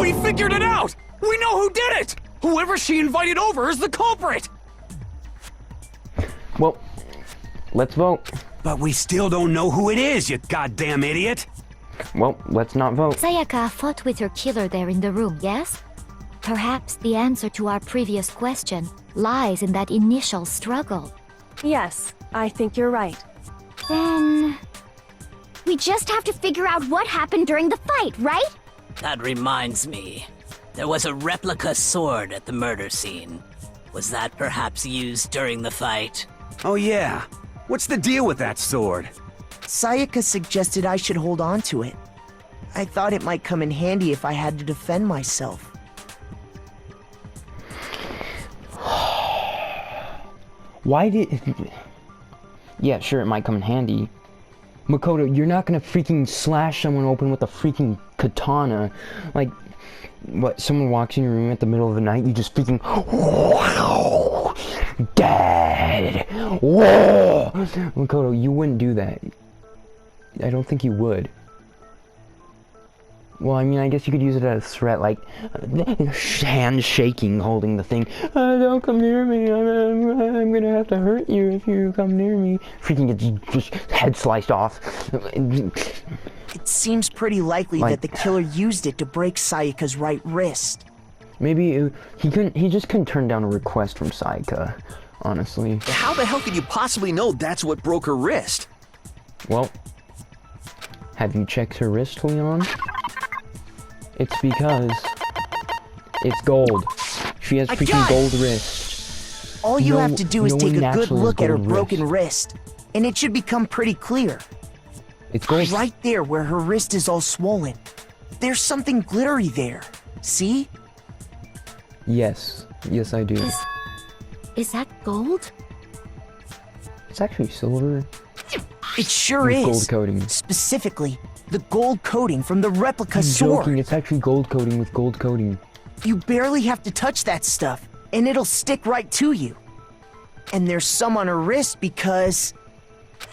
We figured it out! We know who did it! Whoever she invited over is the culprit! Well, let's vote. But we still don't know who it is, you goddamn idiot! Well, let's not vote. Sayaka fought with her killer there in the room, yes? Perhaps the answer to our previous question lies in that initial struggle. Yes, I think you're right. Then... we just have to figure out what happened during the fight, right? That reminds me. There was a replica sword at the murder scene. Was that perhaps used during the fight? Oh yeah. What's the deal with that sword? Sayaka suggested I should hold on to it. I thought it might come in handy if I had to defend myself. Why did... Yeah, sure, it might come in handy. Makoto, you're not gonna freaking slash someone open with a freaking katana. Like, what, someone walks in your room at the middle of the night, you just freaking... Dead! Whoa! Makoto, you wouldn't do that. I don't think you would. Well, I mean, I guess you could use it as a threat, like, hand shaking, holding the thing. Don't come near me, I'm gonna have to hurt you if you come near me. Freaking gets just head sliced off. It seems pretty likely that the killer used it to break Sayaka's right wrist. Maybe he just couldn't turn down a request from Sayaka, honestly. How the hell could you possibly know that's what broke her wrist? Well, have you checked her wrist, Leon? It's because it's gold. She has freaking gold wrist. All you have to do is take a good look at her broken wrist. and it should become pretty clear. It's gold. Right there where her wrist is all swollen. There's something glittery there. See? Yes. Yes, I do. Is that gold? It's actually silver. It sure with is. Gold coating. Specifically, the gold coating from the replica I'm sword. joking, it's actually gold coating with gold coating. You barely have to touch that stuff, and it'll stick right to you. And there's some on her wrist because...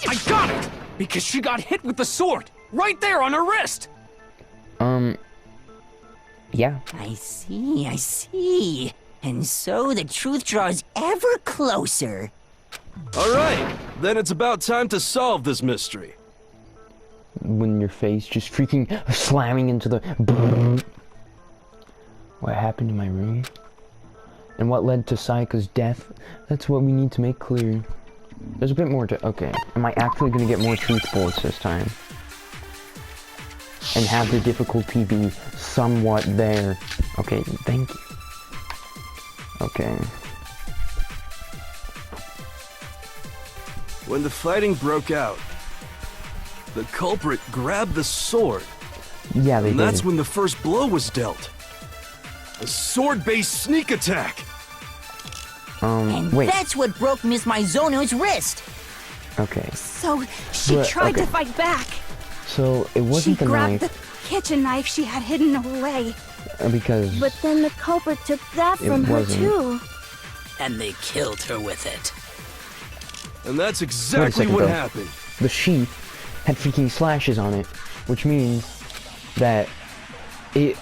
I got it! Because she got hit with the sword! Right there on her wrist! Yeah. I see. And so the truth draws ever closer. Alright, then it's about time to solve this mystery. When your face just freaking slamming into the... What happened in my room? And what led to Sayaka's death? That's what we need to make clear. There's a bit more to... Okay, am I actually gonna get more truth bullets this time? And have the difficulty be somewhat there. Okay, thank you. Okay. When the fighting broke out, the culprit grabbed the sword. Yeah, they and did. that's when the first blow was dealt. A sword-based sneak attack. And wait. that's what broke Miss Mizono's wrist. Okay. So she tried to fight back. So it wasn't the grabbed knife. the kitchen knife she had hidden away. Because... But then the culprit took that from her wasn't. too. And they killed her with it. And that's exactly what happened. The sheath had freaking slashes on it, which means that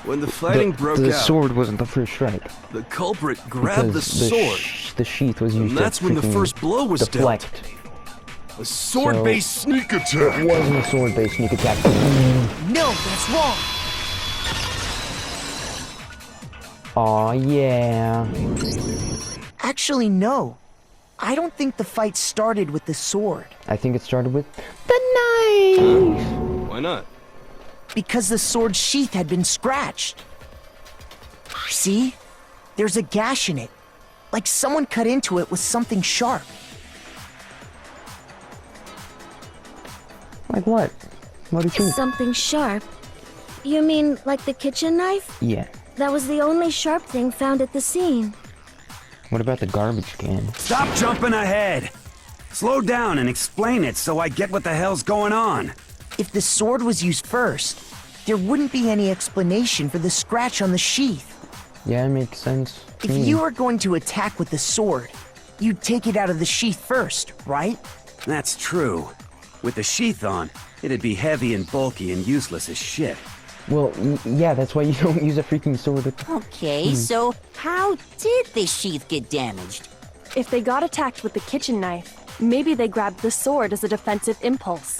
when the fighting broke out, the sword wasn't the first strike. The culprit grabbed the sword. The sheath was used and that's when the first blow was deflect. dealt. A sword-based sneak attack. It wasn't a sword-based sneak attack. No, that's wrong. Aw, yeah. Actually, no. I don't think the fight started with the sword. I think it started with the knife. Why not? Because the sword's sheath had been scratched. See? There's a gash in it. Like someone cut into it with something sharp. Like what? What do you think? Something sharp? You mean like the kitchen knife? Yeah. That was the only sharp thing found at the scene. What about the garbage can? Stop jumping ahead! Slow down and explain it so I get what the hell's going on. If the sword was used first, there wouldn't be any explanation for the scratch on the sheath. Yeah, it makes sense. If you were going to attack with the sword, you'd take it out of the sheath first, right? That's true. With the sheath on, it'd be heavy and bulky and useless as shit. Well, yeah, that's why you don't use a freaking sword. Okay, so how did the sheath get damaged? If they got attacked with the kitchen knife, maybe they grabbed the sword as a defensive impulse.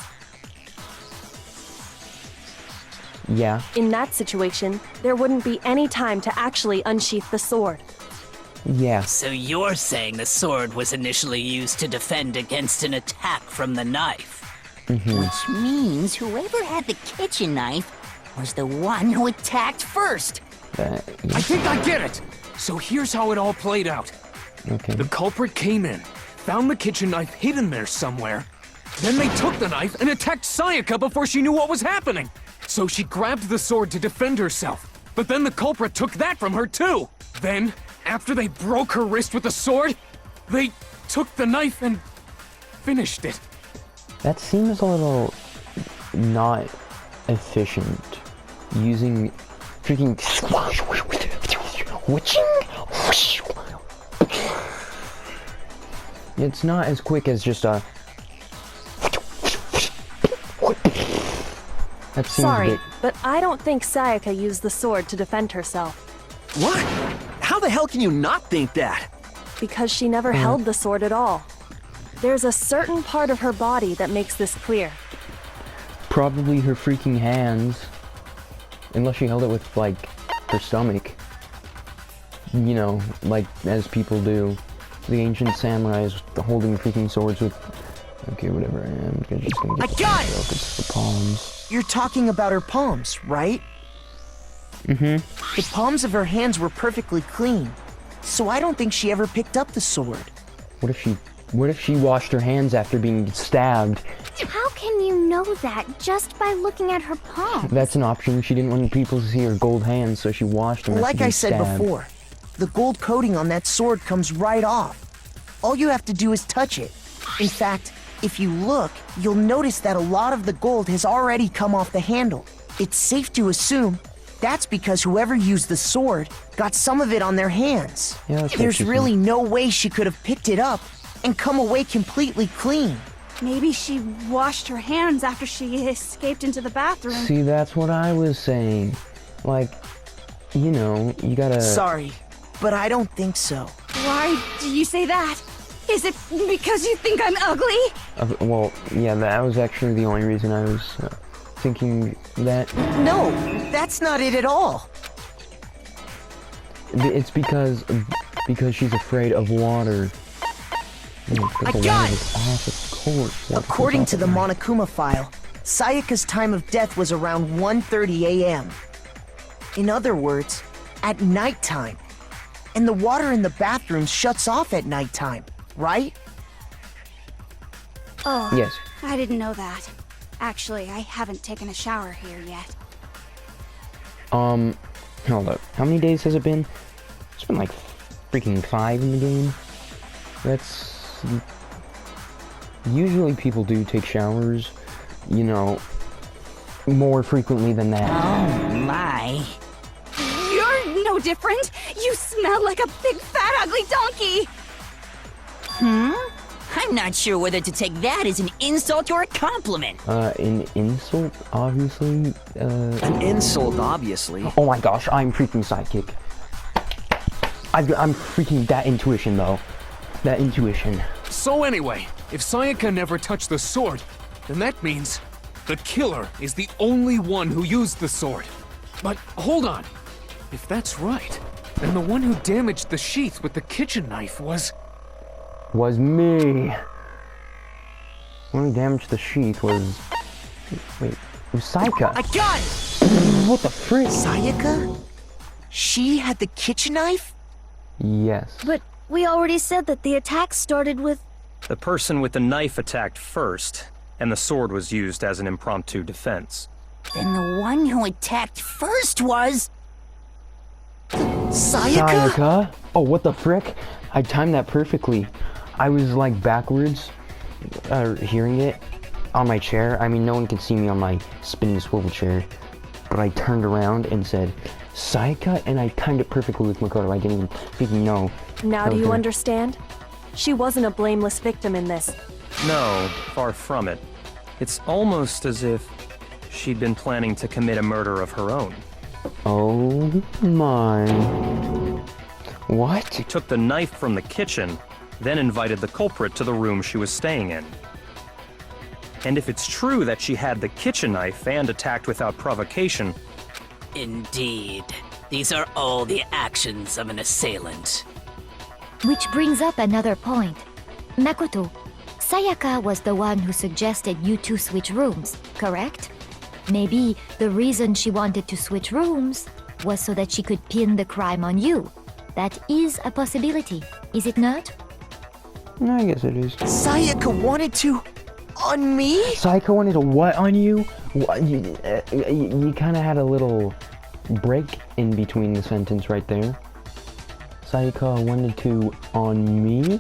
Yeah. In that situation, there wouldn't be any time to actually unsheath the sword. Yeah. So you're saying the sword was initially used to defend against an attack from the knife? Which means whoever had the kitchen knife was the one who attacked first. Yeah. I think I get it! So here's how it all played out. Okay. The culprit came in, found the kitchen knife hidden there somewhere. Then they took the knife and attacked Sayaka before she knew what was happening. So she grabbed the sword to defend herself. But then the culprit took that from her too. Then, after they broke her wrist with the sword, they took the knife and finished it. That seems a little not efficient. Using freaking witching? It's not as quick as just a. That seems Sorry, a bit... but I don't think Sayaka used the sword to defend herself. What? How the hell can you not think that? Because she never held the sword at all. There's a certain part of her body that makes this clear. Probably her freaking hands. Unless she held it with, like, her stomach. You know, like, as people do. The ancient samurais holding freaking swords with... Okay, whatever I am. I'm just gonna get I got it! It's the palms. You're talking about her palms, right? Mm-hmm. The palms of her hands were perfectly clean, so I don't think she ever picked up the sword. What if she washed her hands after being stabbed? How can you know that just by looking at her palm? That's an option. She didn't want people to see her gold hands, so she washed them after Like being I said stabbed. before, the gold coating on that sword comes right off. All you have to do is touch it. In fact, if you look, you'll notice that a lot of the gold has already come off the handle. It's safe to assume that's because whoever used the sword got some of it on their hands. Yeah, that's There's what she really no way she could have picked it up and come away completely clean. Maybe she washed her hands after she escaped into the bathroom. See, that's what I was saying. Like, you know, you gotta... Sorry, but I don't think so. Why do you say that? Is it because you think I'm ugly? well, yeah, that was actually the only reason I was thinking that. No, that's not it at all. It's because she's afraid of water. I got it! Of course. According to the Monokuma file, Sayaka's time of death was around 1:30 a.m. In other words, at nighttime. And the water in the bathroom shuts off at nighttime, right? Oh, Yes. I didn't know that. Actually, I haven't taken a shower here yet. Hold up. How many days has it been? It's been like freaking 5 in the game. That's... Usually people do take showers, you know, more frequently than that. Oh my. You're no different. You smell like a big fat ugly donkey. I'm not sure whether to take that as an insult or a compliment. An insult, obviously, An insult, obviously. Oh my gosh, I'm freaking sidekick. I'm freaking that intuition, though. That intuition. So anyway, if Sayaka never touched the sword, then that means the killer is the only one who used the sword. But hold on. If that's right, then the one who damaged the sheath with the kitchen knife was me. One who damaged the sheath was... Wait, it was Sayaka. I got it! What the frick? Sayaka? She had the kitchen knife? Yes. But we already said that the attack started with... The person with the knife attacked first, and the sword was used as an impromptu defense. Then the one who attacked first was... Sayaka? Oh, what the frick? I timed that perfectly. I was like backwards, hearing it on my chair. I mean, no one can see me on my spinning swivel chair, but I turned around and said, Sayaka, and I timed it perfectly with Makoto. I didn't even freaking know. Now do you understand? She wasn't a blameless victim in this. No, far from it. It's almost as if she'd been planning to commit a murder of her own. Oh my. What? She took the knife from the kitchen, then invited the culprit to the room she was staying in. And if it's true that she had the kitchen knife and attacked without provocation... Indeed. These are all the actions of an assailant. Which brings up another point. Makoto, Sayaka was the one who suggested you two switch rooms, correct? Maybe the reason she wanted to switch rooms was so that she could pin the crime on you. That is a possibility, is it not? I guess it is. Sayaka wanted to... on me? Sayaka wanted to what on you? What, you kind of had a little break in between the sentence right there. Sayaka wanted to on me?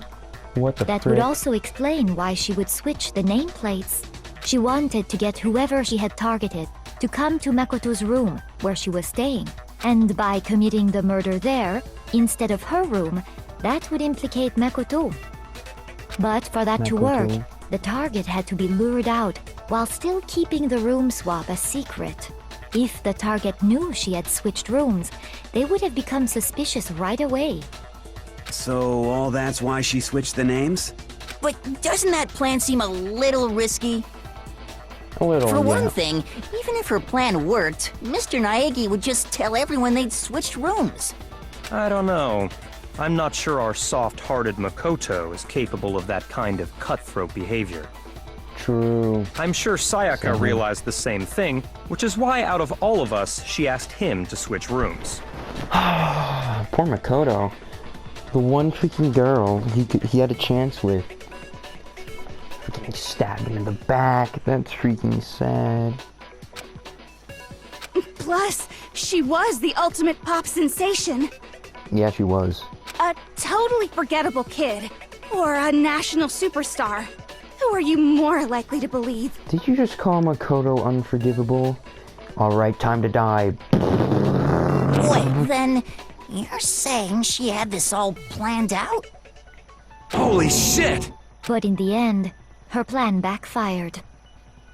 What the That frick? would also explain why she would switch the nameplates. She wanted to get whoever she had targeted to come to Makoto's room where she was staying. And by committing the murder there, instead of her room, that would implicate Makoto. But for that to work, the target had to be lured out while still keeping the room swap a secret. If the target knew she had switched rooms, they would have become suspicious right away. So all that's why she switched the names? But doesn't that plan seem a little risky? A little, For one yeah. thing, even if her plan worked, Mr. Naegi would just tell everyone they'd switched rooms. I don't know. I'm not sure our soft-hearted Makoto is capable of that kind of cutthroat behavior. True. I'm sure Sayaka realized the same thing, which is why out of all of us, she asked him to switch rooms. Poor Makoto. The one freaking girl he had a chance with. Freaking stabbed him in the back. That's freaking sad. Plus, she was the ultimate pop sensation. Yeah, she was. A totally forgettable kid. Or a national superstar. Who are you more likely to believe? Did you just call Makoto unforgivable? Alright, time to die. Wait, then you're saying she had this all planned out? Holy shit! But in the end, her plan backfired.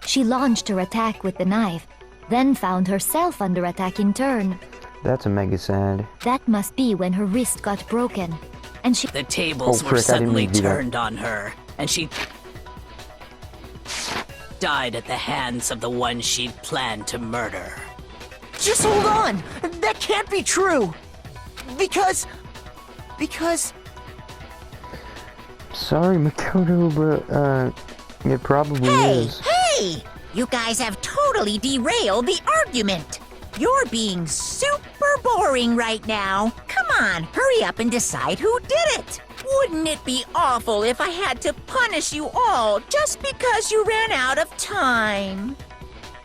She launched her attack with the knife, then found herself under attack in turn. That's a mega sad. That must be when her wrist got broken, and she... The tables were suddenly turned on her, and she died at the hands of the one she'd planned to murder. Just hold on! That can't be true! Because... Sorry, Makoto, but, it probably is. Hey! You guys have totally derailed the argument! You're being super boring right now. Come on, hurry up and decide who did it! Wouldn't it be awful if I had to punish you all just because you ran out of time?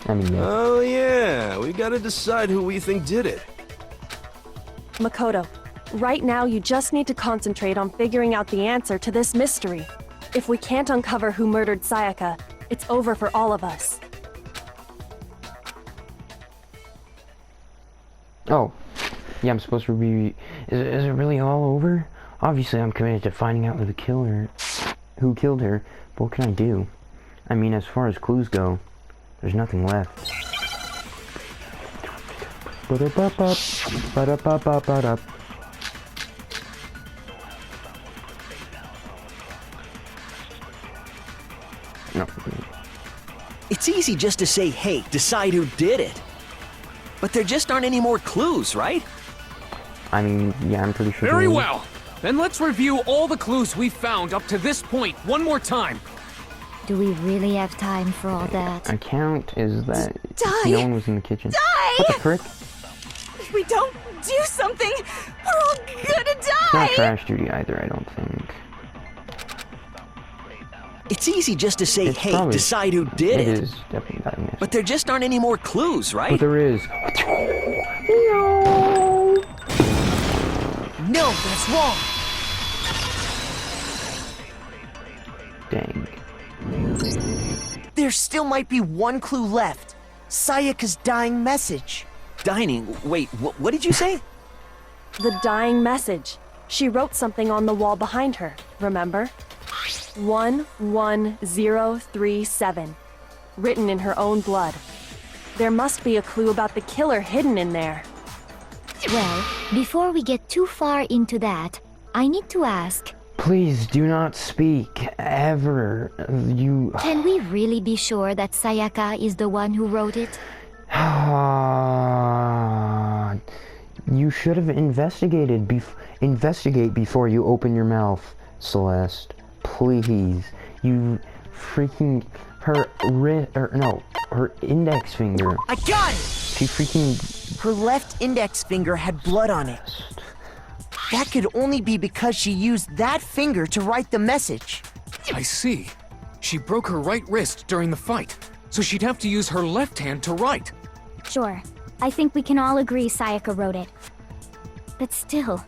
I mean, yeah. Oh yeah, we gotta decide who we think did it. Makoto, right now you just need to concentrate on figuring out the answer to this mystery. If we can't uncover who murdered Sayaka, it's over for all of us. Oh. Yeah, I'm supposed to be... Is it really all over? Obviously, I'm committed to finding out who killed her. But what can I do? I mean, as far as clues go, there's nothing left. No. It's easy just to say, hey, decide who did it. But there just aren't any more clues, right? I mean, yeah, I'm pretty sure. Very well. Then let's review all the clues we've found up to this point one more time. Do we really have time for all that? I count is that Die! no one was in the kitchen. Die! What the frick? If we don't do something, we're all gonna It's not die! trash duty either, I don't think. It's easy just to say, It's hey, probably- decide who did it. It is definitely not a miss. But there just aren't any more clues, right? But there is. No, that's wrong! Dang. There still might be one clue left. Sayaka's dying message. Dining? Wait, what did you say? The dying message. She wrote something on the wall behind her, remember? 11037. Written in her own blood. There must be a clue about the killer hidden in there. Well, before we get too far into that, I need to ask, Please do not speak ever. You. can we really be sure that Sayaka is the one who wrote it? You should have investigate before you open your mouth, Celeste. Please. You freaking her index finger. I got it! She freaking. Her left index finger had blood on it. That could only be because she used that finger to write the message. I see. She broke her right wrist during the fight, so she'd have to use her left hand to write. Sure. I think we can all agree Sayaka wrote it. But still,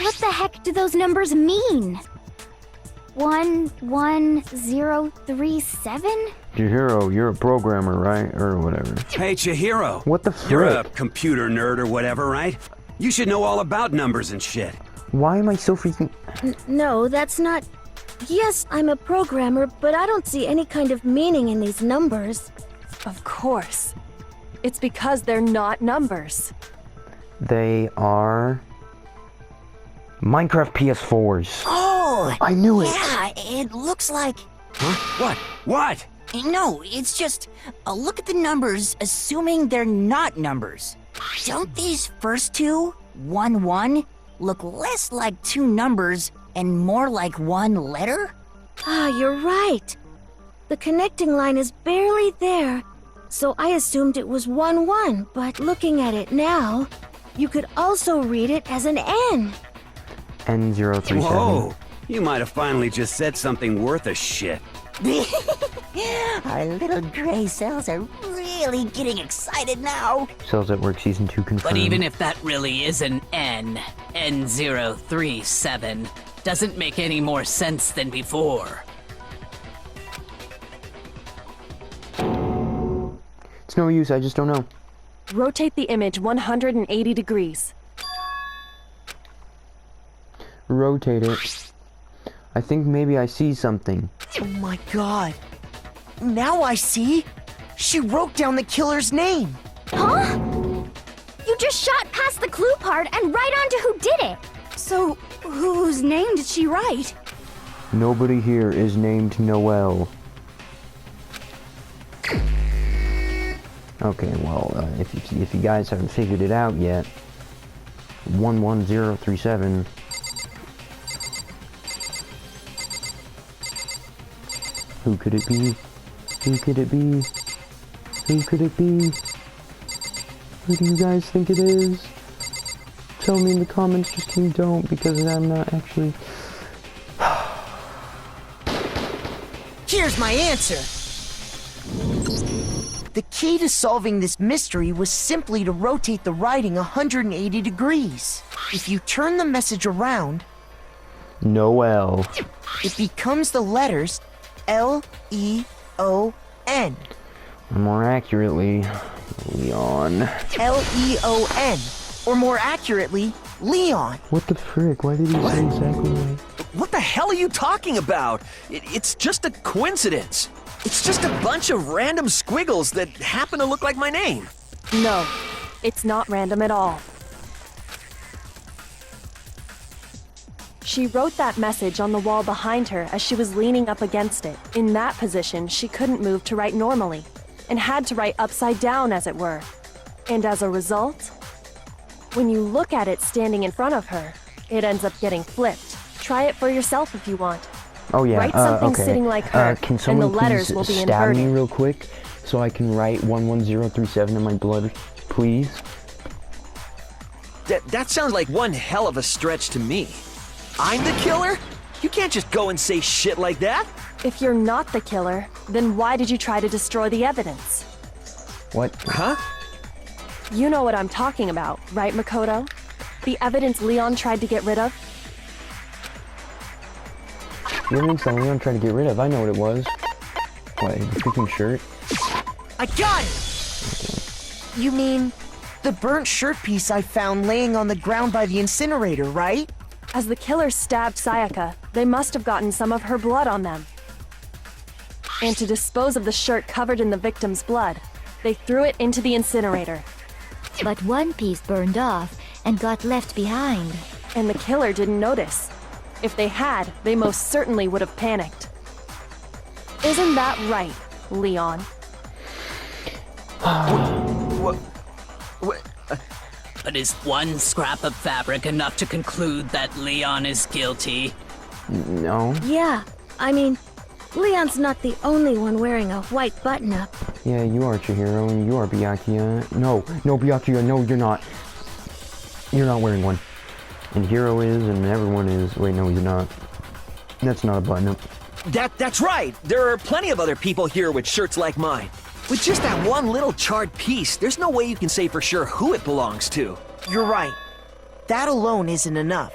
what the heck do those numbers mean? 11037? Chihiro, you're a programmer, right? Or whatever. Hey, Chihiro. What the frick? You're a computer nerd or whatever, right? You should know all about numbers and shit. Why am I so freaking... No, that's not... Yes, I'm a programmer, but I don't see any kind of meaning in these numbers. Of course. It's because they're not numbers. They are... Minecraft PS4s. Oh! I knew it! Yeah, it looks like... Huh? What? What? No, it's just... look at the numbers, assuming they're not numbers. Don't these first two, 1-1, look less like two numbers and more like one letter? Ah, you're right. The connecting line is barely there, so I assumed it was 1-1, but looking at it now, you could also read it as an N. N037. Whoa! You might have finally just said something worth a shit. Our little gray cells are really getting excited now. Cells at Work Season 2 confirmed. But even if that really is an N037, doesn't make any more sense than before. It's no use, I just don't know. Rotate the image 180 degrees. Rotate it. I think maybe I see something. Oh my god. Now I see. She wrote down the killer's name. Huh? You just shot past the clue part and right onto who did it. So, whose name did she write? Nobody here is named Noel. Okay, well, if you guys haven't figured it out yet, 11037. Who could it be? Who could it be? Who could it be? Who do you guys think it is? Tell me in the comments, just kidding, don't, because I'm not actually... Here's my answer. The key to solving this mystery was simply to rotate the writing 180 degrees. If you turn the message around, Noel. it becomes the letters L-E-O-N. More accurately, Leon. L-E-O-N. Or more accurately, Leon. What the frick? Why did he say exactly like... What the hell are you talking about? It's just a coincidence. It's just a bunch of random squiggles that happen to look like my name. No, it's not random at all. She wrote that message on the wall behind her as she was leaning up against it. In that position, she couldn't move to write normally, and had to write upside down, as it were. And as a result, when you look at it standing in front of her, it ends up getting flipped. Try it for yourself if you want. Oh yeah, Write something okay. sitting like her, Can and someone the letters please will be stab inverted. me real quick so I can write 11037 in my blood, please? That sounds like one hell of a stretch to me. I'm the killer? You can't just go and say shit like that. If you're not the killer, then why did you try to destroy the evidence? What? Huh? You know what I'm talking about, right, Makoto? The evidence Leon tried to get rid of? The evidence that Leon tried to get rid of, I know what it was. What, the freaking shirt? I got it! You mean the burnt shirt piece I found laying on the ground by the incinerator, right? As the killer stabbed Sayaka, they must have gotten some of her blood on them. And to dispose of the shirt covered in the victim's blood, They threw it into the incinerator. But one piece burned off and got left behind. And the killer didn't notice. If they had, they most certainly would have panicked. Isn't that right, Leon? But is one scrap of fabric enough to conclude that Leon is guilty? No. Yeah, I mean, Leon's not the only one wearing a white button-up. Yeah, you are Chihiro, and you are Byakuya. No, Byakuya, no, you're not. You're not wearing one. And Hiro is, and everyone is. Wait, no, he's not. That's not a button-up. That's right! There are plenty of other people here with shirts like mine. With just that one little charred piece, there's no way you can say for sure who it belongs to. You're right. That alone isn't enough.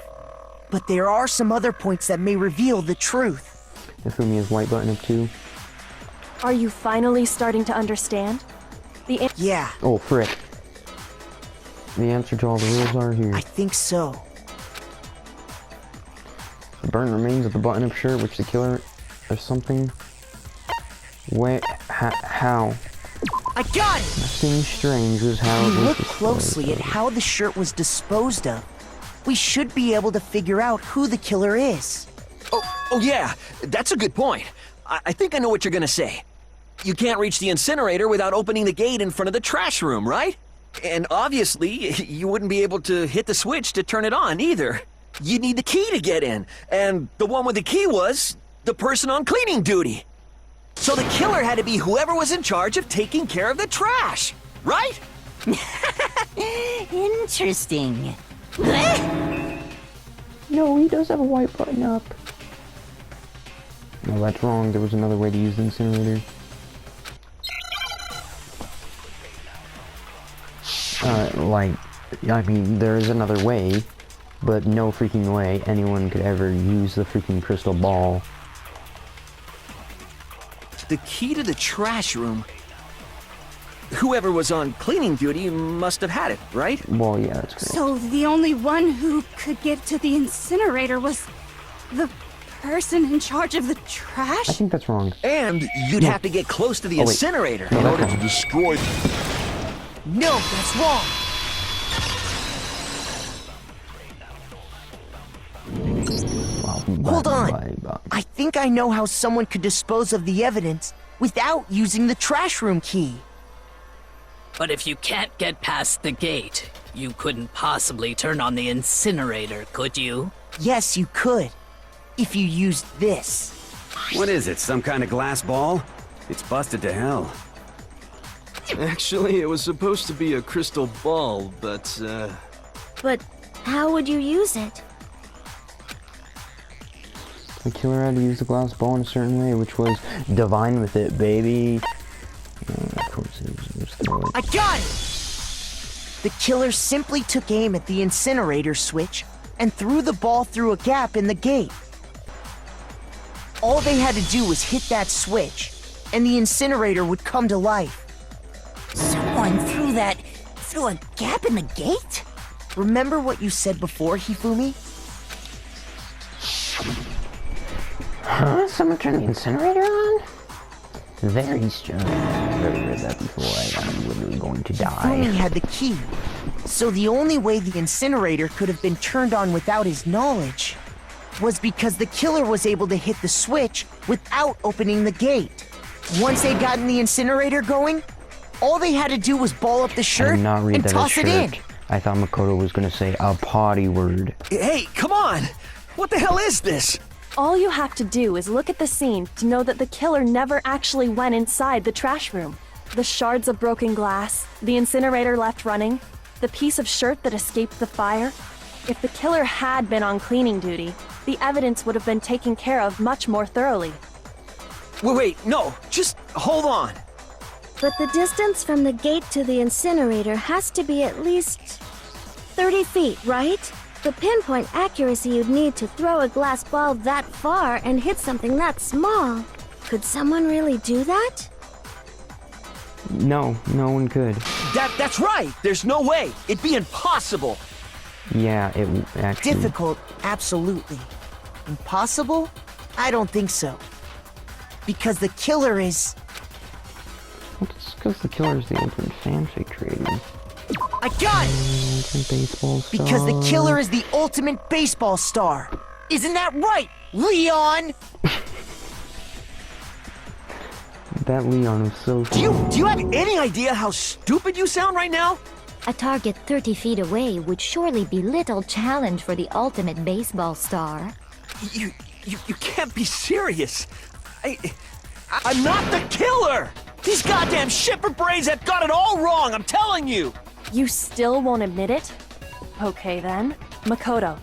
But there are some other points that may reveal the truth. Ifumi has white button-up too. Are you finally starting to understand? Yeah. Oh, frick. The answer to all the rules are here. I think so. The burnt remains of the button-up shirt, which the killer or something. Wait, how? I got it! Nothing strange was how it was look disposed closely of. at how the shirt was disposed of. We should be able to figure out who the killer is. Oh yeah, that's a good point. I think I know what you're gonna say. You can't reach the incinerator without opening the gate in front of the trash room, right? And obviously, you wouldn't be able to hit the switch to turn it on either. You'd need the key to get in, and the one with the key was the person on cleaning duty. So the killer had to be whoever was in charge of taking care of the trash, right? Interesting. No, he does have a white button-up. No, that's wrong. There was another way to use the incinerator. I mean, there is another way, but no freaking way anyone could ever use the freaking crystal ball. The key to the trash room. Whoever was on cleaning duty must have had it, right? Well, yeah, that's correct. So the only one who could get to the incinerator was the person in charge of the trash? I think that's wrong. And you'd have to get close to the incinerator in order to destroy... No, that's wrong! Hold on! I think I know how someone could dispose of the evidence without using the trash room key. But if you can't get past the gate, you couldn't possibly turn on the incinerator, could you? Yes, you could. If you used this. What is it, some kind of glass ball? It's busted to hell. Actually, it was supposed to be a crystal ball, but, But how would you use it? The killer had to use the glass ball in a certain way, which was divine with it, baby. Of course it was throw it. I got it! The killer simply took aim at the incinerator switch and threw the ball through a gap in the gate. All they had to do was hit that switch, and the incinerator would come to life. Someone threw a gap in the gate? Remember what you said before, Hifumi? Huh? Someone turned the incinerator on? Very strange. I've never read that before. I'm literally going to die. Hifumi had the key, so the only way the incinerator could have been turned on without his knowledge was because the killer was able to hit the switch without opening the gate. Once they'd gotten the incinerator going, all they had to do was ball up the shirt and toss it in. I thought Makoto was going to say a potty word. Hey, come on! What the hell is this? All you have to do is look at the scene to know that the killer never actually went inside the trash room. The shards of broken glass, the incinerator left running, the piece of shirt that escaped the fire. If the killer had been on cleaning duty, the evidence would have been taken care of much more thoroughly. Wait, no, just hold on. But the distance from the gate to the incinerator has to be at least 30 feet, right? The pinpoint accuracy you'd need to throw a glass ball that far and hit something that small. Could someone really do that? No, no one could. That's right! There's no way! It'd be impossible! Yeah, it actually... Difficult, absolutely. Impossible? I don't think so. Because the killer is... Well, it's because the killer is the ultimate fanfic creator. I got it! Ultimate baseball star. Because the killer is the ultimate baseball star. Isn't that right, Leon? That Leon was so Do you have any idea how stupid you sound right now? A target 30 feet away would surely be little challenge for the ultimate baseball star. You can't be serious. I'm not the killer! These goddamn shipper brains have got it all wrong, I'm telling you! You still won't admit it? Okay then. Makoto,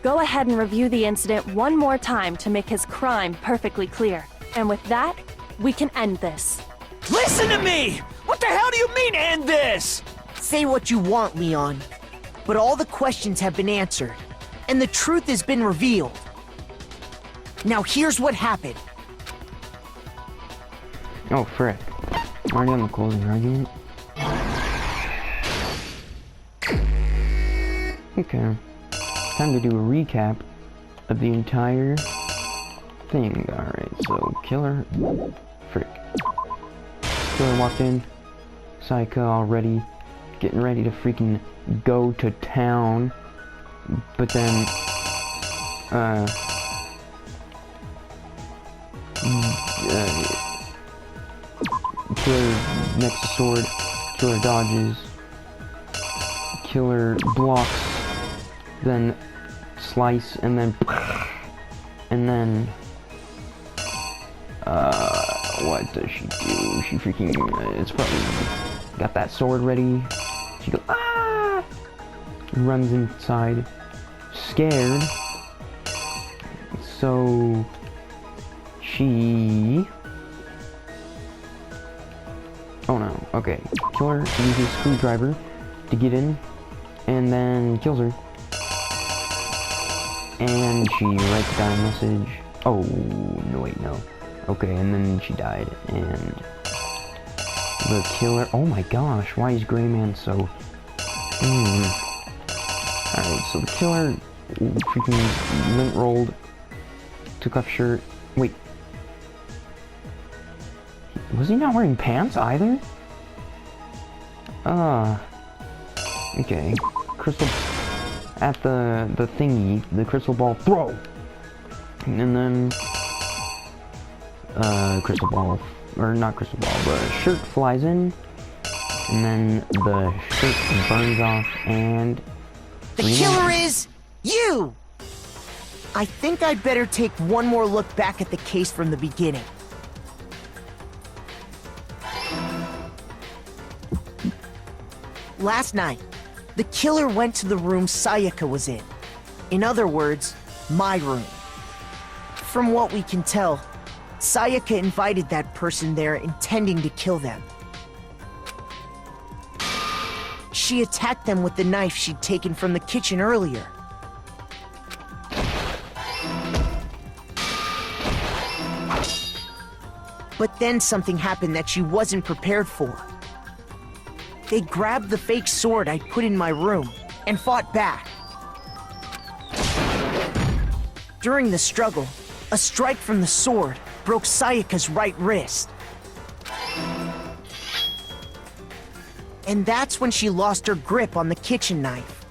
go ahead and review the incident one more time to make his crime perfectly clear. And with that, we can end this. Listen to me! What the hell do you mean, end this? Say what you want, Leon. But all the questions have been answered, and the truth has been revealed. Now here's what happened. Oh, frick. I'm already on the closing argument. Okay. Time to do a recap of the entire thing. Alright, so killer. Frick. Killer walked in. Sayaka already getting ready to freaking go to town. But then, killer next to sword. Killer dodges. Killer blocks. Then slice, and then what does she do? She freaking it's probably got that sword ready. She goes ah, runs inside scared, so she oh no, okay, killer uses screwdriver to get in and then kills her. And she writes down a message. Oh, no, wait, no. Okay, and then she died. And the killer. Oh my gosh, why is Gray Man so. Alright, so the killer freaking lint rolled, took off shirt. Wait. Was he not wearing pants either? Okay. Crystal. At the thingy, the crystal ball throw, and then crystal ball, or not crystal ball, but shirt flies in, and then the shirt burns off, and the killer is you. I think I'd better take one more look back at the case from the beginning. Last night, the killer went to the room Sayaka was in. In other words, my room. From what we can tell, Sayaka invited that person there intending to kill them. She attacked them with the knife she'd taken from the kitchen earlier. But then something happened that she wasn't prepared for. They grabbed the fake sword I'd put in my room and fought back. During the struggle, a strike from the sword broke Sayaka's right wrist. And that's when she lost her grip on the kitchen knife.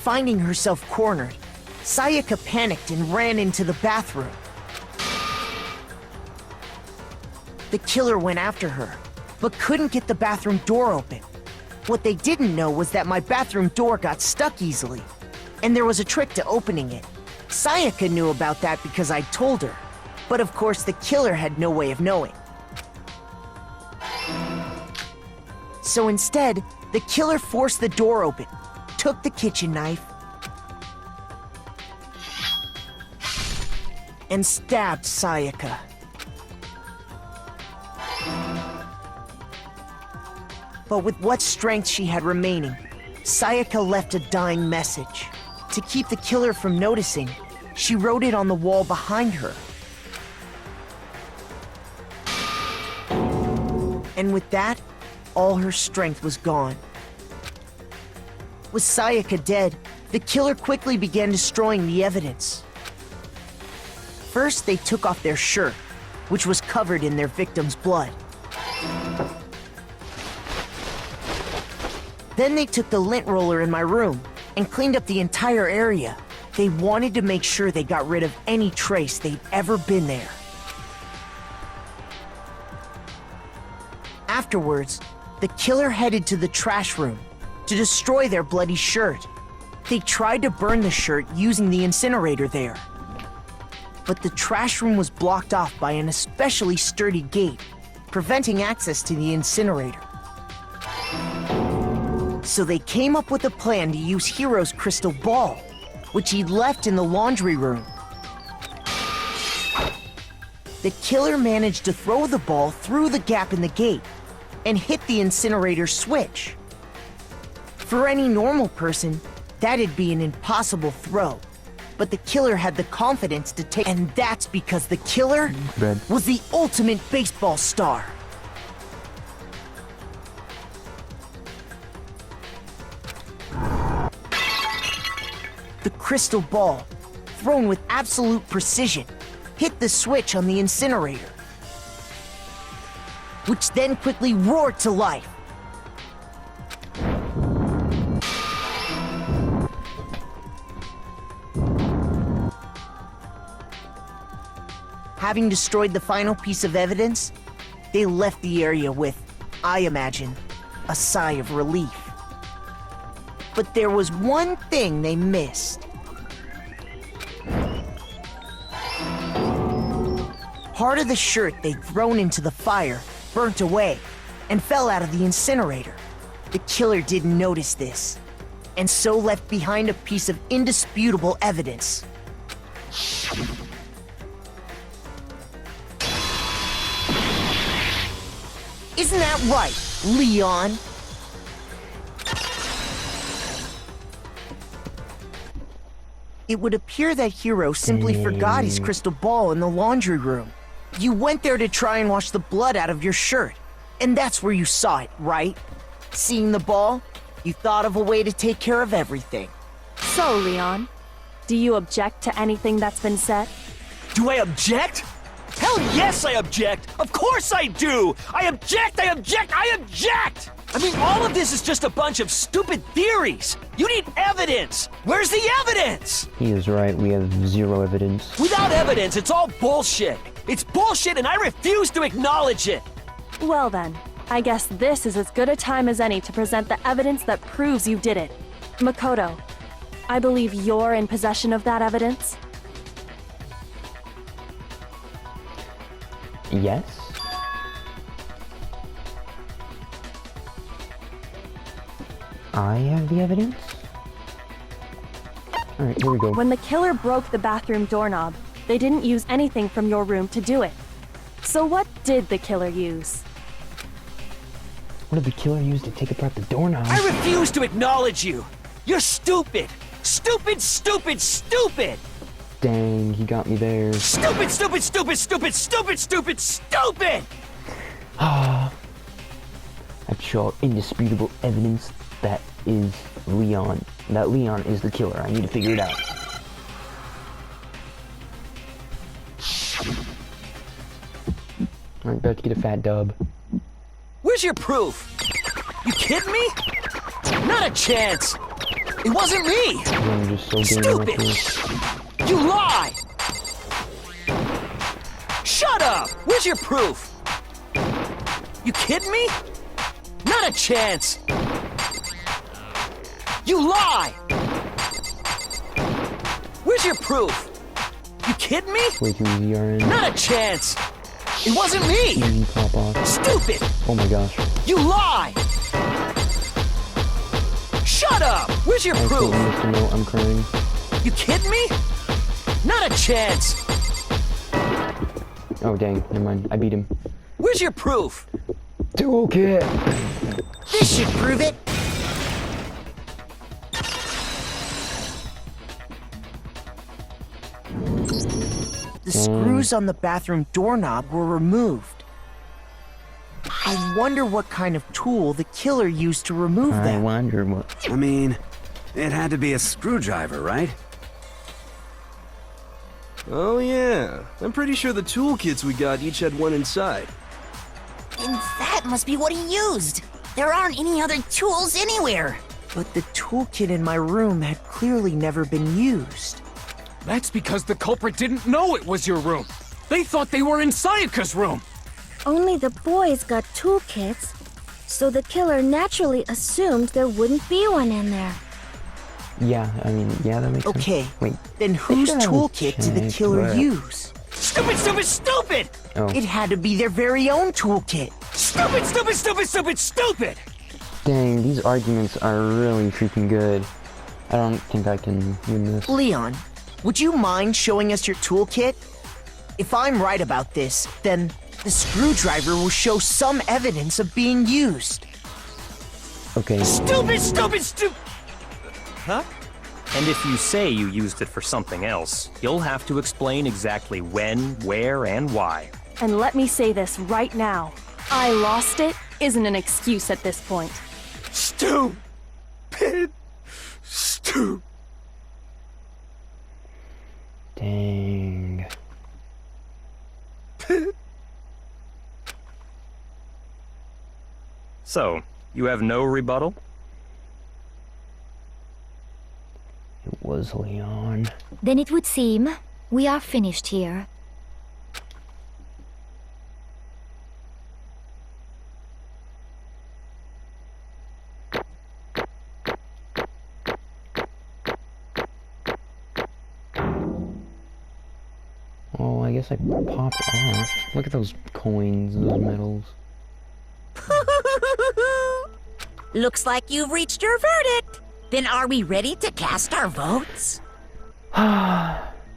Finding herself cornered, Sayaka panicked and ran into the bathroom. The killer went after her, but couldn't get the bathroom door open. What they didn't know was that my bathroom door got stuck easily, and there was a trick to opening it. Sayaka knew about that because I'd told her, but of course the killer had no way of knowing. So instead, the killer forced the door open, took the kitchen knife, and stabbed Sayaka. But with what strength she had remaining, Sayaka left a dying message. To keep the killer from noticing, she wrote it on the wall behind her. And with that, all her strength was gone. With Sayaka dead, the killer quickly began destroying the evidence. First, they took off their shirt, which was covered in their victim's blood. Then they took the lint roller in my room and cleaned up the entire area. They wanted to make sure they got rid of any trace they'd ever been there. Afterwards, the killer headed to the trash room to destroy their bloody shirt. They tried to burn the shirt using the incinerator there. But the trash room was blocked off by an especially sturdy gate, preventing access to the incinerator. So they came up with a plan to use Hiro's crystal ball, which he'd left in the laundry room. The killer managed to throw the ball through the gap in the gate and hit the incinerator switch. For any normal person, that'd be an impossible throw. But the killer had the confidence to take, and that's because the killer was the ultimate baseball star. The crystal ball, thrown with absolute precision, hit the switch on the incinerator, which then quickly roared to life. Having destroyed the final piece of evidence, they left the area with, I imagine, a sigh of relief. But there was one thing they missed. Part of the shirt they'd thrown into the fire burnt away and fell out of the incinerator. The killer didn't notice this, and so left behind a piece of indisputable evidence. Isn't that right, Leon? It would appear that Hiro simply forgot his crystal ball in the laundry room. You went there to try and wash the blood out of your shirt, and that's where you saw it, right? Seeing the ball, you thought of a way to take care of everything. So, Leon, do you object to anything that's been said? Do I object? Hell yes, I object! Of course I do! I object! I object! I object! I mean, all of this is just a bunch of stupid theories! You need evidence! Where's the evidence? He is right, we have zero evidence. Without evidence, it's all bullshit! It's bullshit and I refuse to acknowledge it! Well then, I guess this is as good a time as any to present the evidence that proves you did it. Makoto, I believe you're in possession of that evidence? Yes? I have the evidence? Alright, here we go. When the killer broke the bathroom doorknob, they didn't use anything from your room to do it. So what did the killer use? What did the killer use to take apart the doorknob? I refuse to acknowledge you! You're stupid! Stupid, stupid, stupid! Dang, he got me there. Stupid, stupid, stupid, stupid, stupid, stupid, stupid! I show indisputable evidence that is Leon. That Leon is the killer. I need to figure it out. Alright, about to get a fat dub. Where's your proof? You kidding me? Not a chance! It wasn't me! I'm just so Stupid! You lie! Shut up! Where's your proof? You kidding me? Not a chance! You lie! Where's your proof? You kidding me? Way too easy, RN. Not a chance! It wasn't me! Easy pop off. Stupid! Oh my gosh. You lie! Shut up! Where's your proof? I'm crying. You kidding me? Not a chance! Oh dang, never mind. I beat him. Where's your proof? Toolkit! This should prove it! The screws on the bathroom doorknob were removed. I wonder what kind of tool the killer used to remove them. I wonder what... I mean, it had to be a screwdriver, right? Oh yeah, I'm pretty sure the toolkits we got each had one inside. And that must be what he used. There aren't any other tools anywhere. But the toolkit in my room had clearly never been used. That's because the culprit didn't know it was your room. They thought they were in Sayaka's room. Only the boys got toolkits, so the killer naturally assumed there wouldn't be one in there. Yeah, I mean, yeah, that makes sense. Okay, Wait, then whose toolkit did the killer where? use? Stupid, stupid, stupid! Oh. It had to be their very own toolkit. Stupid, stupid, stupid, stupid, stupid! Dang, these arguments are really freaking good. I don't think I can win this. Leon, would you mind showing us your toolkit? If I'm right about this, then the screwdriver will show some evidence of being used. Okay. Stupid, stupid, stupid! Huh? And if you say you used it for something else, you'll have to explain exactly when, where, and why. And let me say this right now. I lost it isn't an excuse at this point. Stupid. Stupid. Dang. So, you have no rebuttal? It was Leon. Then it would seem we are finished here. Oh, I guess I popped off. Look at those coins, those medals. Looks like you've reached your verdict. Then are we ready to cast our votes?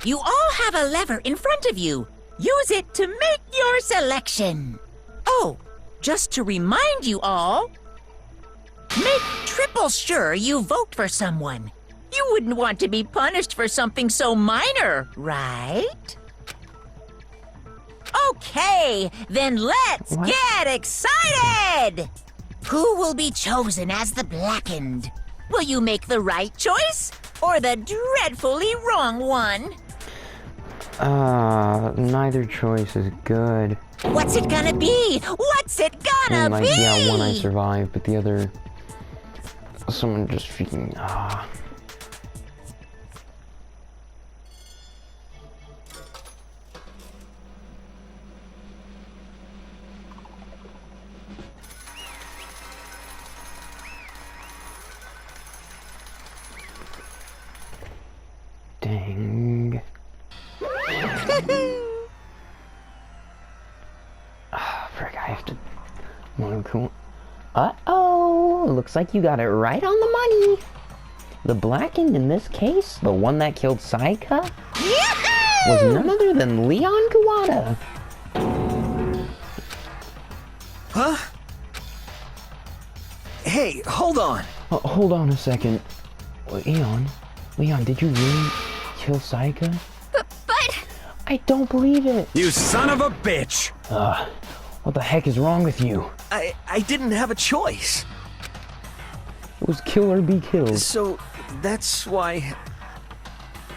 You all have a lever in front of you. Use it to make your selection. Oh, just to remind you all, make triple sure you vote for someone. You wouldn't want to be punished for something so minor, right? Okay, then let's get excited! Who will be chosen as the Blackened? Will you make the right choice or the dreadfully wrong one? Neither choice is good. What's it gonna be? What's it gonna And, be? yeah, one I survived, but the other... Someone just freaking... Dang. Frick, I have to... Uh-oh! Looks like you got it right on the money! The Blackened in this case, the one that killed Sayaka, was none other than Leon Kawada. Huh? Hey, hold on! Hold on a second. Leon, did you really kill Sayaka? But... I don't believe it! You son of a bitch! What the heck is wrong with you? I didn't have a choice. It was kill or be killed. So, that's why...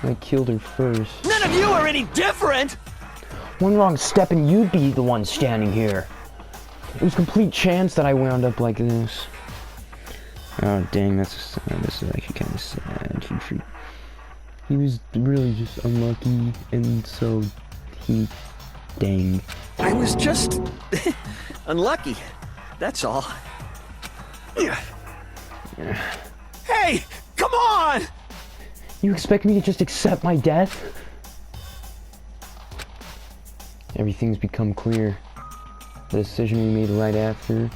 I killed her first. None of you are any different! One wrong step and you'd be the one standing here. It was complete chance that I wound up like this. Oh dang, this is actually kind of sad. He was really just unlucky, and so dang. I was just unlucky. That's all. Hey, come on! You expect me to just accept my death? Everything's become clear. The decision we made right after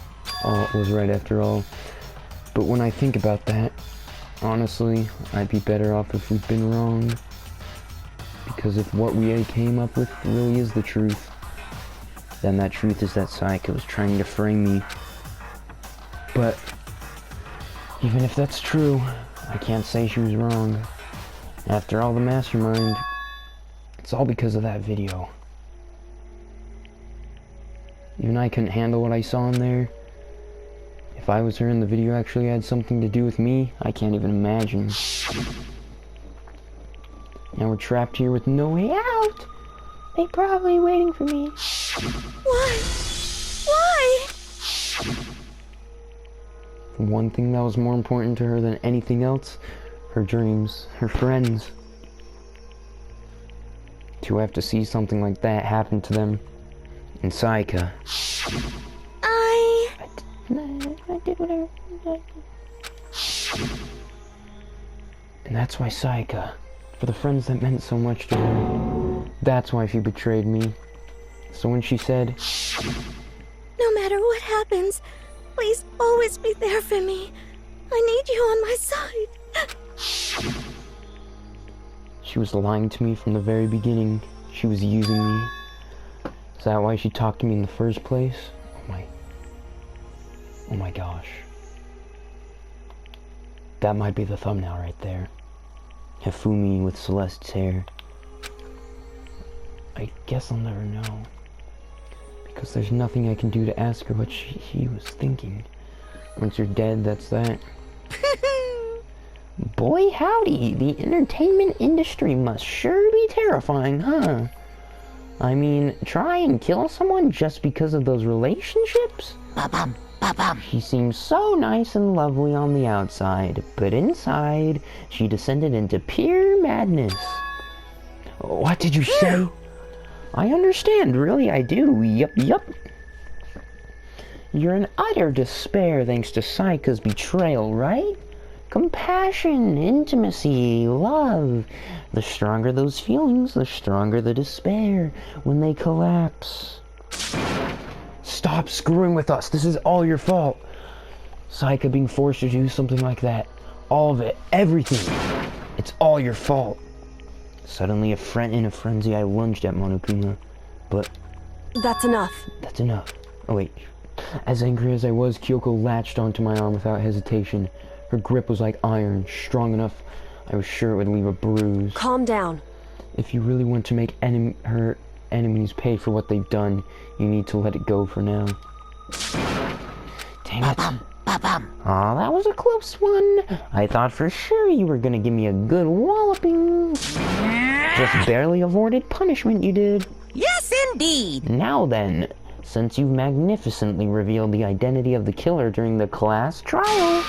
was right after all. But when I think about that, honestly, I'd be better off if we'd been wrong. Because if what we came up with really is the truth, then that truth is that Sayaka was trying to frame me. But even if that's true, I can't say she was wrong. After all, the mastermind, it's all because of that video. Even I couldn't handle what I saw in there. If I was her and the video actually had something to do with me, I can't even imagine. Now we're trapped here with no way out. They probably waiting for me. Why? Why? One thing that was more important to her than anything else, her dreams, her friends. To have to see something like that happen to them. And Sayaka. I did whatever. And that's why Sayaka, for the friends that meant so much to her, that's why she betrayed me. So when she said, no matter what happens, please always be there for me. I need you on my side. She was lying to me from the very beginning. She was using me. Is that why she talked to me in the first place? Oh my gosh. That might be the thumbnail right there. Hifumi with Celeste's hair. I guess I'll never know. Because there's nothing I can do to ask her what she was thinking. Once you're dead, that's that. Boy howdy, the entertainment industry must sure be terrifying, huh? I mean, try and kill someone just because of those relationships? Ba-bum, ba-bum. She seems so nice and lovely on the outside, but inside, she descended into pure madness. What did you say? I understand, really, I do. Yup. You're in utter despair thanks to Sayaka's betrayal, right? Compassion, intimacy, love. The stronger those feelings, the stronger the despair when they collapse. Stop screwing with us. This is all your fault. Sayaka being forced to do something like that. All of it. Everything. It's all your fault. Suddenly, in a frenzy, I lunged at Monokuma. But... That's enough. That's enough. Oh, wait. As angry as I was, Kyoko latched onto my arm without hesitation. Her grip was like iron, strong enough I was sure it would leave a bruise. Calm down. If you really want to make her enemies pay for what they've done, you need to let it go for now. Dang it. Aw, that was a close one. I thought for sure you were gonna give me a good walloping. Just barely avoided punishment, you did. Yes, indeed. Now then, since you've magnificently revealed the identity of the killer during the class trial,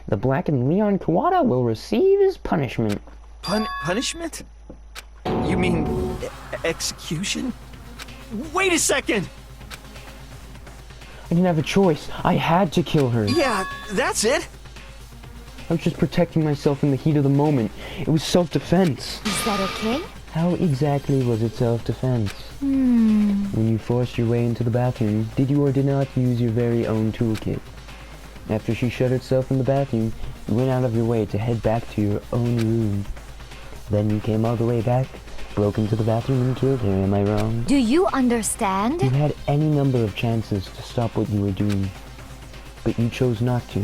the blackened Leon Kawada will receive his punishment. Punishment? You mean execution? Wait a second! I didn't have a choice. I had to kill her. Yeah, that's it. I was just protecting myself in the heat of the moment. It was self-defense. Is that okay? How exactly was it self-defense? When you forced your way into the bathroom, did you or did not use your very own toolkit? After she shut herself in the bathroom, you went out of your way to head back to your own room. Then you came all the way back, broke into the bathroom and killed her, am I wrong? Do you understand? You had any number of chances to stop what you were doing, but you chose not to.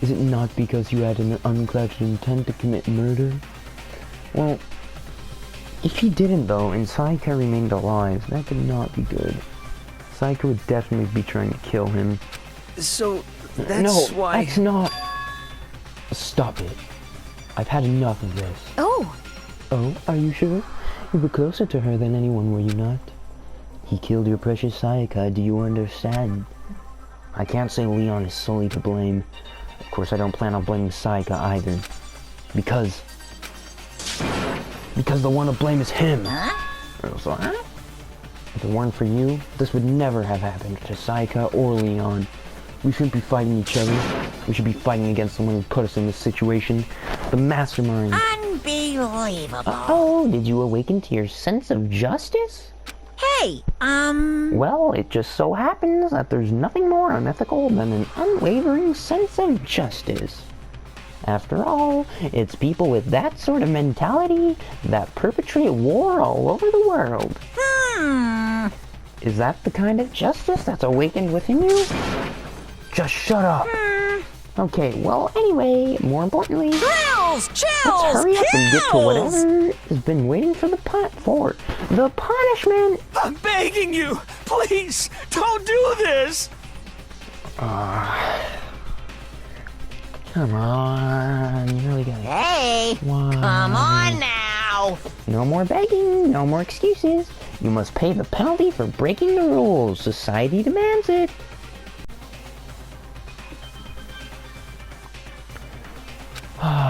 Is it not because you had an unclouded intent to commit murder? Well, if he didn't though, and Sayaka remained alive, that could not be good. Sayaka would definitely be trying to kill him. So, that's why... No, that's not... Stop it. I've had enough of this. Oh! Oh, are you sure? You were closer to her than anyone, were you not? He killed your precious Sayaka, do you understand? I can't say Leon is solely to blame. Of course, I don't plan on blaming Sayaka either. Because the one to blame is him. So, if it weren't for you, this would never have happened to Sayaka or Leon. We shouldn't be fighting each other. We should be fighting against someone who put us in this situation. The mastermind. Unbelievable. Oh, did you awaken to your sense of justice? Hey, Well, it just so happens that there's nothing more unethical than an unwavering sense of justice. After all, it's people with that sort of mentality that perpetrate war all over the world. Is that the kind of justice that's awakened within you? Just shut up. Okay, well, anyway, more importantly... Chills! Let's hurry up and get to whatever has been waiting for the punishment. I'm begging you! Please, don't do this! Come on, you really gotta... Hey! Why? Come on now! No more begging, no more excuses. You must pay the penalty for breaking the rules. Society demands it.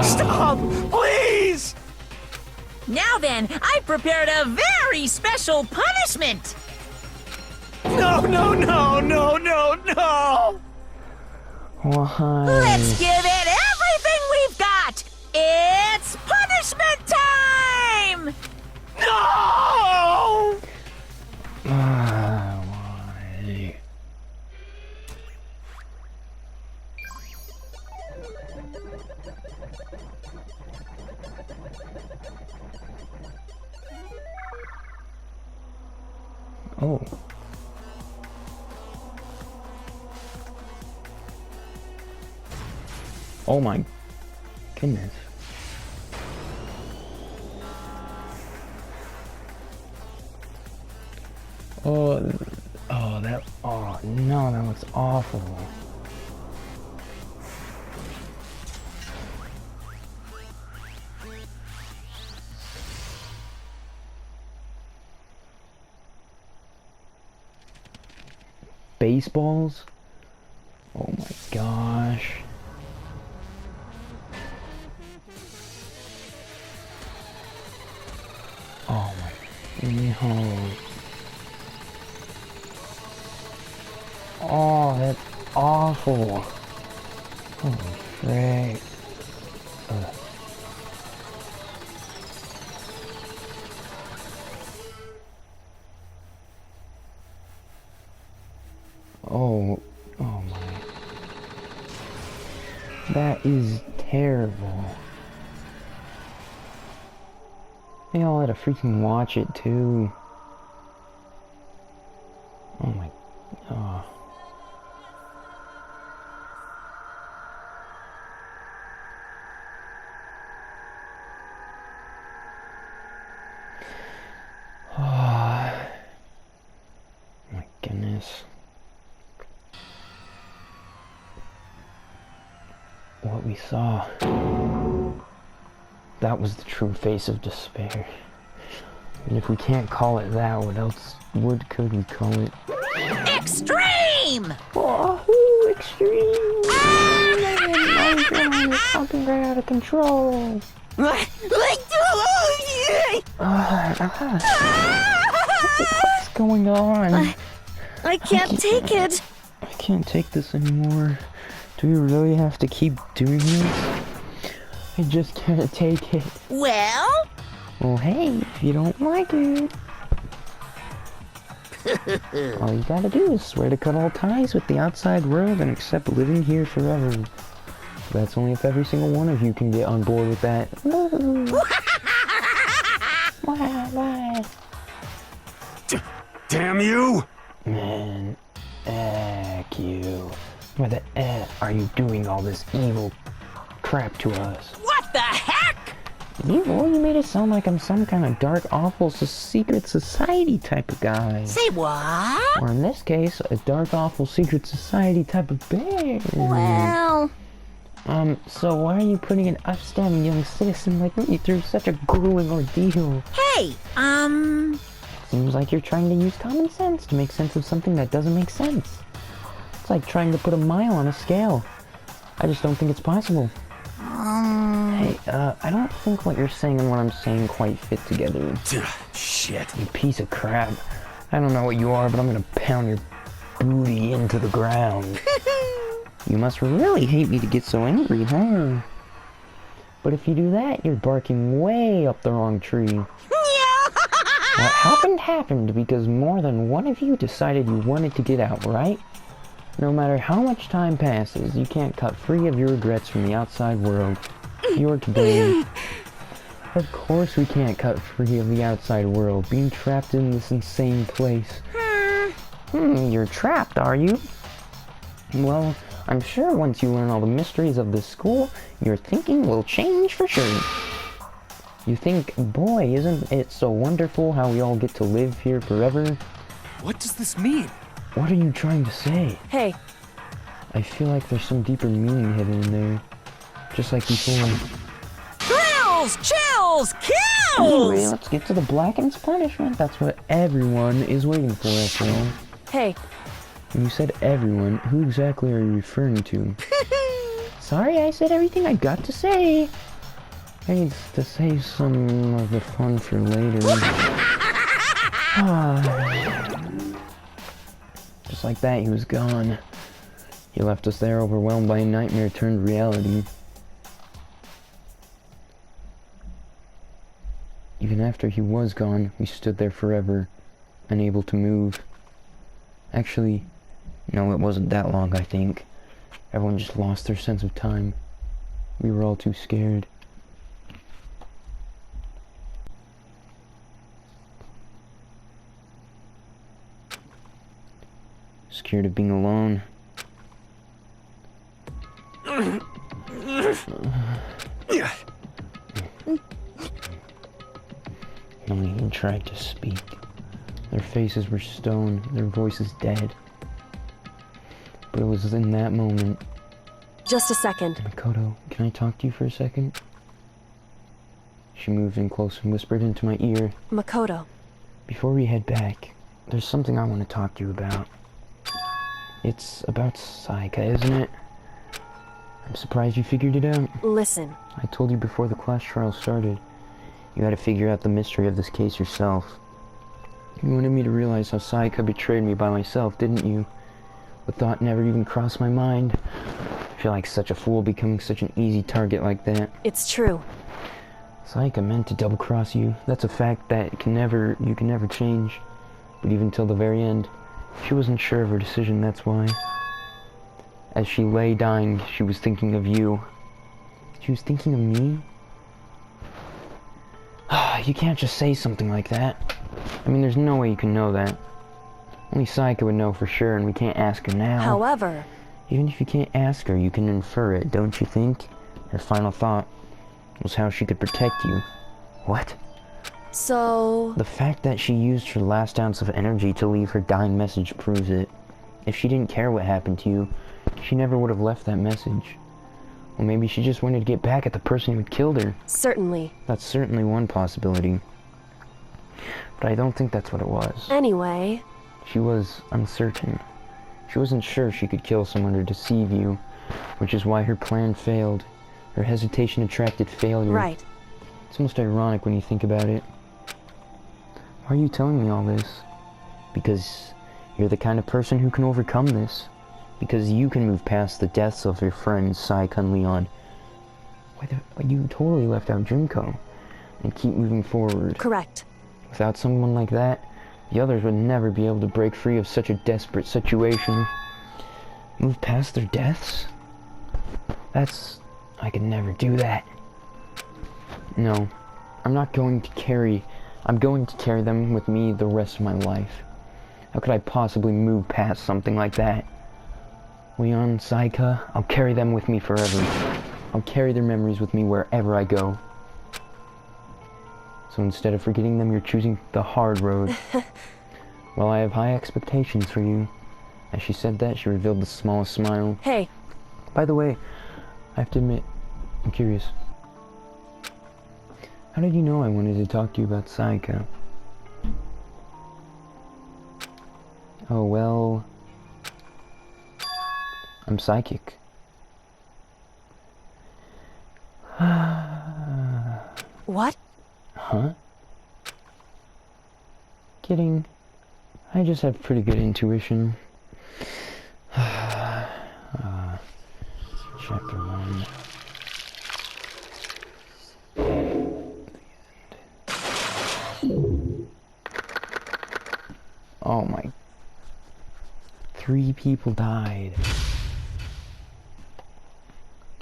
Stop! Please! Now then, I've prepared a very special punishment! No, no, no, no, no, no! Why? Let's give it everything we've got! It's punishment time! No! Why? Oh. Oh my goodness. Oh no, that looks awful. Baseballs? Oh my gosh. Oh my no. Oh, that's awful. Holy frick. Oh my. That is terrible. They all had to freaking watch it too. Oh my. Oh. Oh my goodness. What we saw. That was the true face of despair. And if we can't call it that, what could we call it? Extreme! Oh, extreme! My God, it's something right out of control. What's going on? I can't take it. I can't take this anymore. Do we really have to keep doing this? I just can't take it. Well? Well, hey, if you don't like it, all you gotta do is swear to cut all ties with the outside world and accept living here forever. That's only if every single one of you can get on board with that. Why? Damn you! Man, heck you. Why the F are you doing all this evil crap to us? What the heck? Evil? You made it sound like I'm some kind of dark, awful, secret society type of guy. Say what? Or in this case, a dark, awful, secret society type of bear. Well... So why are you putting an upstanding young citizen like me through such a grueling ordeal? Hey, Seems like you're trying to use common sense to make sense of something that doesn't make sense. It's like trying to put a mile on a scale. I just don't think it's possible. Hey, I don't think what you're saying and what I'm saying quite fit together. Shit. You piece of crap. I don't know what you are, but I'm gonna pound your booty into the ground. You must really hate me to get so angry, huh? But if you do that, you're barking way up the wrong tree. What happened because more than one of you decided you wanted to get out, right? No matter how much time passes, you can't cut free of your regrets from the outside world. You're to blame. Of course we can't cut free of the outside world, being trapped in this insane place. You're trapped, are you? Well, I'm sure once you learn all the mysteries of this school, your thinking will change for sure. You think, boy, isn't it so wonderful how we all get to live here forever? What does this mean? What are you trying to say? Hey, I feel like there's some deeper meaning hidden in there. Just like before. Thrills, chills, Anyway, kills! let's get to the Blackened's punishment. That's what everyone is waiting for, after all. Hey, When you said everyone, who exactly are you referring to? Sorry, I said everything I got to say. I need to save some of the fun for later. Just like that, he was gone. He left us there overwhelmed by a nightmare turned reality. Even after he was gone, we stood there forever, unable to move. Actually, no, it wasn't that long, I think. Everyone just lost their sense of time. We were all too scared. Scared of being alone. No one even tried to speak. Their faces were stone, their voices dead. But it was in that moment. just a second. Makoto, can I talk to you for a second? She moved in close and whispered into my ear. Makoto. Before we head back, there's something I want to talk to you about. It's about Sayaka, isn't it? I'm surprised you figured it out. Listen. I told you before the class trial started. You had to figure out the mystery of this case yourself. You wanted me to realize how Sayaka betrayed me by myself, didn't you? The thought never even crossed my mind. I feel like such a fool becoming such an easy target like that. It's true. Sayaka meant to double-cross you. That's a fact that you can never change. But even till the very end, she wasn't sure of her decision, that's why. As she lay dying, she was thinking of you. She was thinking of me? You can't just say something like that. I mean, there's no way you can know that. Only Sayaka would know for sure, and we can't ask her now. However... Even if you can't ask her, you can infer it, don't you think? Her final thought was how she could protect you. What? So... The fact that she used her last ounce of energy to leave her dying message proves it. If she didn't care what happened to you, she never would have left that message. Or maybe she just wanted to get back at the person who had killed her. Certainly. That's certainly one possibility. But I don't think that's what it was. Anyway... She was uncertain. She wasn't sure she could kill someone or deceive you, which is why her plan failed. Her hesitation attracted failure. Right. It's almost ironic when you think about it. Why are you telling me all this? Because you're the kind of person who can overcome this. Because you can move past the deaths of your friends, Sayaka and Leon. You totally left out Junko. And keep moving forward. Correct. Without someone like that, the others would never be able to break free of such a desperate situation. Move past their deaths? I could never do that. No, I'm going to carry them with me the rest of my life. How could I possibly move past something like that? Leon, Sayaka, I'll carry them with me forever. I'll carry their memories with me wherever I go. So instead of forgetting them, you're choosing the hard road. Well, I have high expectations for you. As she said that, she revealed the smallest smile. Hey. By the way, I have to admit, I'm curious. How did you know I wanted to talk to you about Sayaka? Oh, well... I'm psychic. What? Huh? Kidding. I just have pretty good intuition. Chapter 1. Oh my... 3 people died.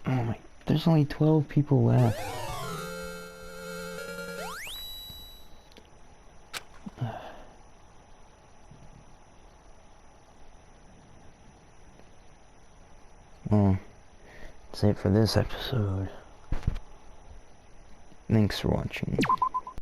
Oh my... There's only 12 people left. Well, that's it for this episode. Thanks for watching.